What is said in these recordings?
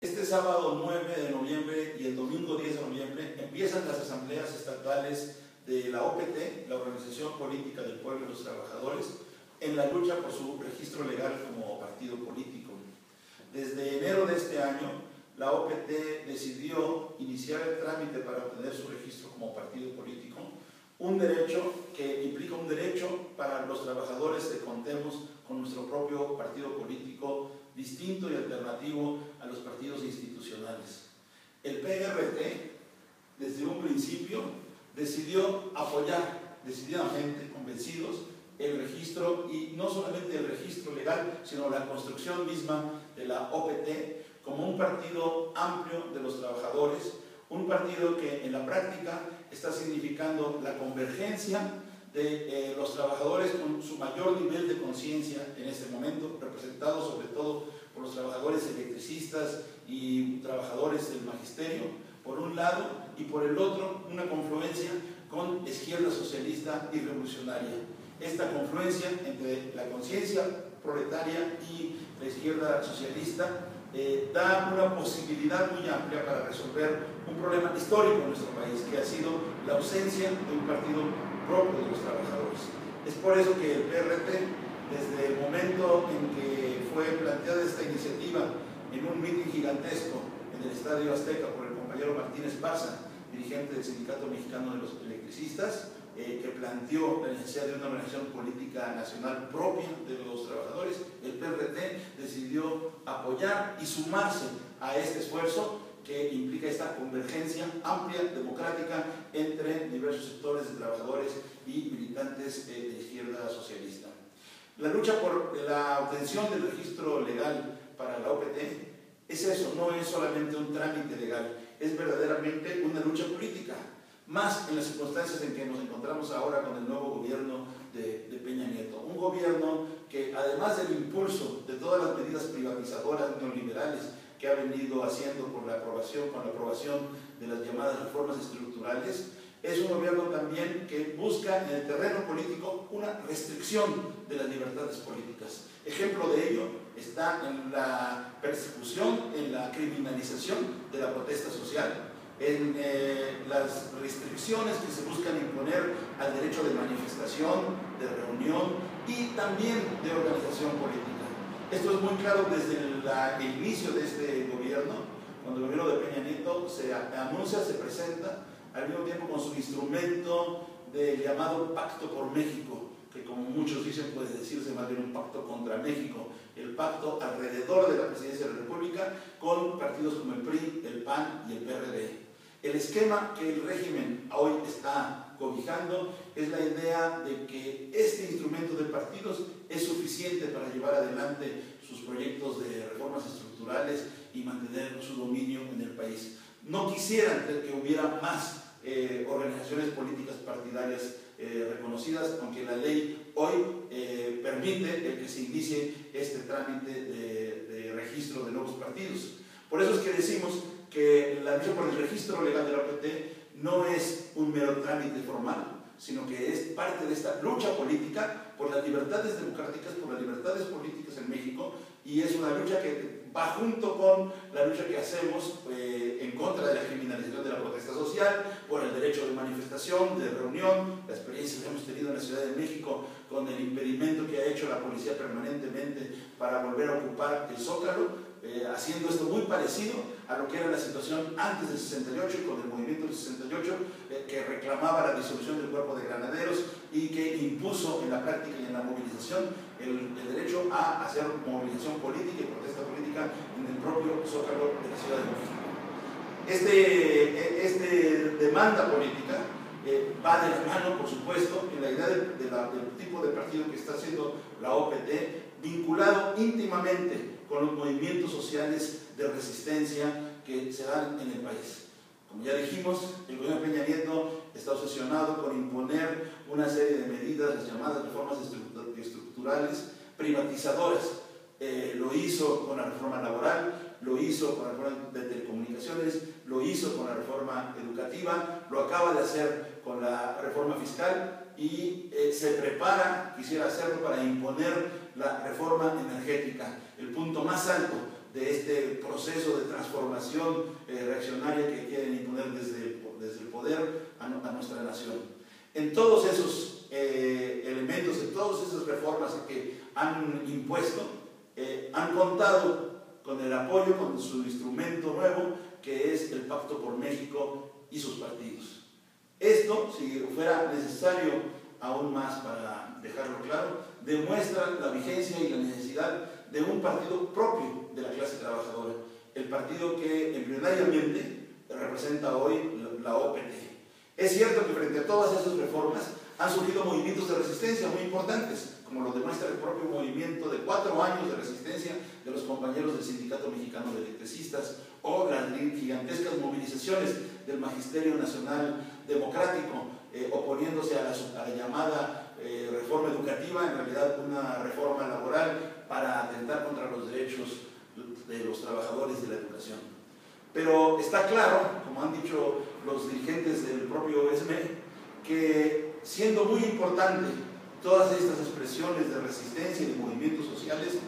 Este sábado 9 de noviembre y el domingo 10 de noviembre empiezan las asambleas estatales de la OPT, la Organización Política del Pueblo y los Trabajadores, en la lucha por su registro legal como partido político. Desde enero de este año, la OPT decidió iniciar el trámite para obtener su registro como partido político, un derecho que implica un derecho para los trabajadores que contemos con nuestro propio partido político distinto y alternativo a los partidos institucionales. El PRT, desde un principio, decidió apoyar decididamente, convencidos, el registro, y no solamente el registro legal, sino la construcción misma de la OPT como un partido amplio de los trabajadores, un partido que en la práctica está significando la convergencia de los trabajadores con su mayor nivel de conciencia en este momento, representados sobre todo por los trabajadores electricistas y trabajadores del magisterio, por un lado, y por el otro, una confluencia con izquierda socialista y revolucionaria. Esta confluencia entre la conciencia proletaria y la izquierda socialista da una posibilidad muy amplia para resolver un problema histórico en nuestro país, que ha sido la ausencia de un partido propio de los trabajadores. Es por eso que el PRT, desde el momento en que fue planteada esta iniciativa en un mitin gigantesco en el Estadio Azteca por el compañero Martínez Parza, dirigente del Sindicato Mexicano de los Electricistas, que planteó la necesidad de una organización política nacional propia de los trabajadores, el PRT decidió apoyar y sumarse a este esfuerzo que implica esta convergencia amplia, democrática, entre diversos sectores de trabajadores y militantes de izquierda socialista. La lucha por la obtención del registro legal para la OPT es eso, no es solamente un trámite legal, es verdaderamente una lucha política, más en las circunstancias en que nos encontramos ahora con el nuevo gobierno de Peña Nieto. Un gobierno que, además del impulso de todas las medidas privatizadoras neoliberales que ha venido haciendo con la aprobación de las llamadas reformas estructurales, es un gobierno también que busca en el terreno político una restricción de las libertades políticas. Ejemplo de ello está en la persecución, en la criminalización de la protesta social, en las restricciones que se buscan imponer al derecho de manifestación, de reunión y también de organización política. Esto es muy claro desde el inicio de este gobierno, cuando el gobierno de Peña Nieto se anuncia, se presenta, al mismo tiempo con su instrumento del llamado Pacto por México, que como muchos dicen puede decirse más bien un pacto contra México, el pacto alrededor de la presidencia de la República con partidos como el PRI, el PAN y el PRD. El esquema que el régimen hoy está cobijando es la idea de que este instrumento de partidos es suficiente para llevar adelante sus proyectos de reformas estructurales y mantener su dominio en el país. No quisieran que hubiera más organizaciones políticas partidarias reconocidas, aunque la ley hoy permite el que se inicie este trámite de registro de nuevos partidos. Por eso es que decimos que la lucha por el registro legal de la OPT no es un mero trámite formal, sino que es parte de esta lucha política por las libertades democráticas, por las libertades políticas en México, y es una lucha que va junto con la lucha que hacemos en contra de la criminalización de la protesta social, por el derecho de manifestación, de reunión, la experiencia que hemos tenido en la Ciudad de México con el impedimento que ha hecho la policía permanentemente para volver a ocupar el Zócalo, haciendo esto muy parecido a lo que era la situación antes del 68 y con el movimiento del 68 que reclamaba la disolución del cuerpo de granaderos y que impuso en la práctica y en la movilización el derecho a hacer movilización política y protesta política en el propio Zócalo de la Ciudad de México. Esta demanda política va de la mano, por supuesto, en la idea del tipo de partido que está haciendo la OPT, vinculado íntimamente con los movimientos sociales de resistencia que se dan en el país. Como ya dijimos, el gobierno de Peña Nieto está obsesionado con imponer una serie de medidas, las llamadas reformas estructurales privatizadoras. Lo hizo con la reforma laboral, lo hizo con la reforma de telecomunicaciones, lo hizo con la reforma educativa, lo acaba de hacer con la reforma fiscal y se prepara, quisiera hacerlo para imponer la reforma energética, el punto más alto de este proceso de transformación reaccionaria que quieren imponer desde el poder a nuestra nación. En todos esos elementos, en todas esas reformas que han impuesto, han contado con el apoyo, con su instrumento nuevo, que es el Pacto por México y sus partidos. Esto, si fuera necesario aún más para dejarlo claro, demuestra la vigencia y la necesidad de un partido propio de la clase trabajadora, el partido que embrionariamente representa hoy la OPT. Es cierto que frente a todas esas reformas han surgido movimientos de resistencia muy importantes, como lo demuestra el propio movimiento de 4 años de resistencia de los compañeros del Sindicato Mexicano de Electricistas, o las gigantescas movilizaciones del Magisterio Nacional Democrático, oponiéndose a la llamada reforma educativa, en realidad una reforma laboral para atentar contra los derechos de los trabajadores de la educación. Pero está claro, como han dicho los dirigentes del propio ESME, que siendo muy importante todas estas expresiones de resistencia y de movimientos sociales,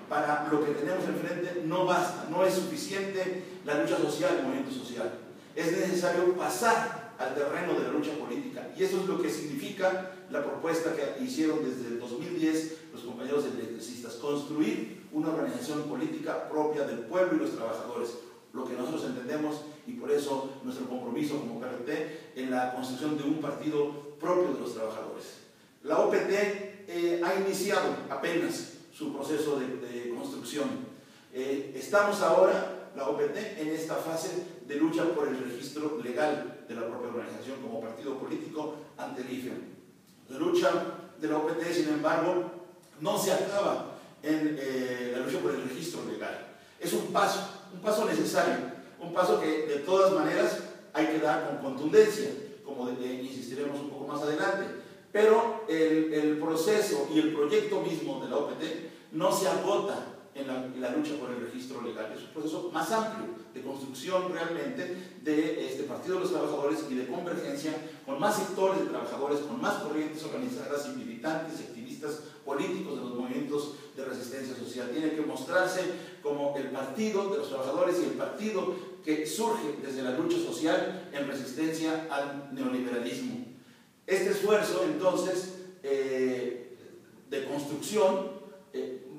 para lo que tenemos enfrente no basta, no es suficiente la lucha social, el movimiento social. Es necesario pasar al terreno de la lucha política, y eso es lo que significa la propuesta que hicieron desde el 2010 los compañeros electricistas: construir una organización política propia del pueblo y los trabajadores, lo que nosotros entendemos, y por eso nuestro compromiso como PRT en la construcción de un partido propio de los trabajadores. La OPT ha iniciado apenas su proceso de construcción. Estamos ahora, la OPT, en esta fase de lucha por el registro legal de la propia organización como partido político ante el IFE. La lucha de la OPT, sin embargo, no se acaba en la lucha por el registro legal. Es un paso necesario, un paso que de todas maneras hay que dar con contundencia, como insistiremos un poco más adelante. Pero el proceso y el proyecto mismo de la OPT no se agota en la lucha por el registro legal. Es un proceso más amplio de construcción realmente de este Partido de los Trabajadores y de convergencia con más sectores de trabajadores, con más corrientes organizadas y militantes y activistas políticos de los movimientos de resistencia social. Tiene que mostrarse como el Partido de los Trabajadores y el partido que surge desde la lucha social en resistencia al neoliberalismo. Este esfuerzo, entonces, de construcción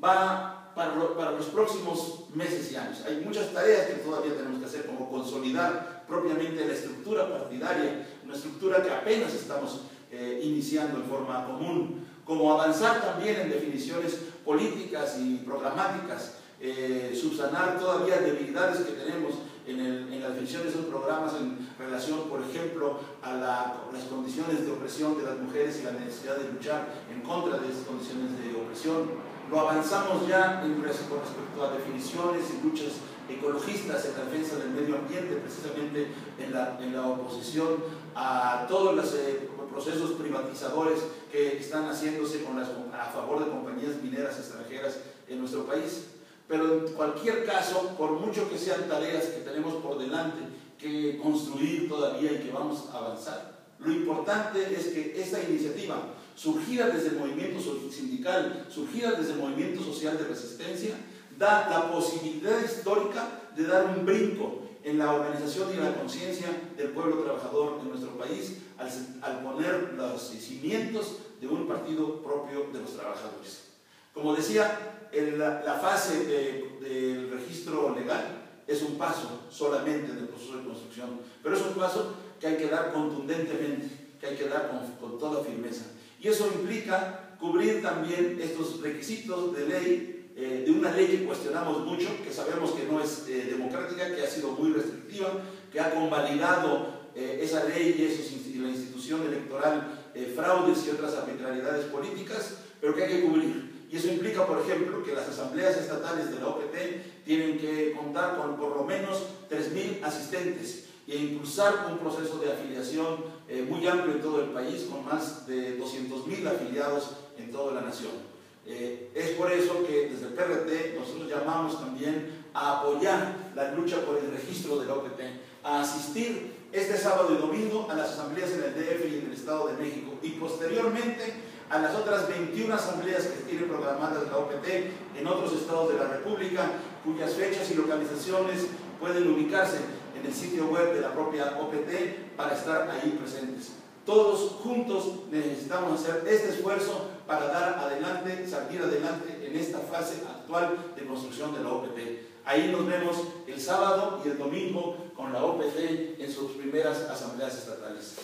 va para los próximos meses y años. Hay muchas tareas que todavía tenemos que hacer, como consolidar propiamente la estructura partidaria, una estructura que apenas estamos iniciando en forma común, como avanzar también en definiciones políticas y programáticas, subsanar todavía debilidades que tenemos en la definición de esos programas en relación, por ejemplo, a las condiciones de opresión de las mujeres y la necesidad de luchar en contra de esas condiciones de opresión. Lo avanzamos ya con respecto a definiciones y luchas ecologistas en la defensa del medio ambiente, precisamente en la oposición a todos los procesos privatizadores que están haciéndose a favor de compañías mineras extranjeras en nuestro país. Pero en cualquier caso, por mucho que sean tareas que tenemos por delante que construir todavía y que vamos a avanzar, lo importante es que esta iniciativa, surgida desde el movimiento sindical, surgida desde el movimiento social de resistencia, da la posibilidad histórica de dar un brinco en la organización y en la conciencia del pueblo trabajador de nuestro país al poner los cimientos de un partido propio de los trabajadores. Como decía, la fase del registro legal es un paso solamente del proceso de construcción, pero es un paso que hay que dar contundentemente, que hay que dar con toda firmeza. Y eso implica cubrir también estos requisitos de ley, de una ley que cuestionamos mucho, que sabemos que no es democrática, que ha sido muy restrictiva, que ha convalidado esa ley y la institución electoral fraudes y otras arbitrariedades políticas, pero que hay que cubrir. Y eso implica, por ejemplo, que las asambleas estatales de la OPT tienen que contar con por lo menos 3,000 asistentes e impulsar un proceso de afiliación muy amplio en todo el país, con más de 200,000 afiliados en toda la nación. Es por eso que desde el PRT nosotros llamamos también a apoyar la lucha por el registro de la OPT, a asistir este sábado y domingo a las asambleas en el DF y en el Estado de México, y posteriormente a las otras 21 asambleas que tiene programadas la OPT en otros estados de la República, cuyas fechas y localizaciones pueden ubicarse en el sitio web de la propia OPT para estar ahí presentes. Todos juntos necesitamos hacer este esfuerzo para dar adelante, salir adelante en esta fase actual de construcción de la OPT. Ahí nos vemos el sábado y el domingo con la OPT en sus primeras asambleas estatales.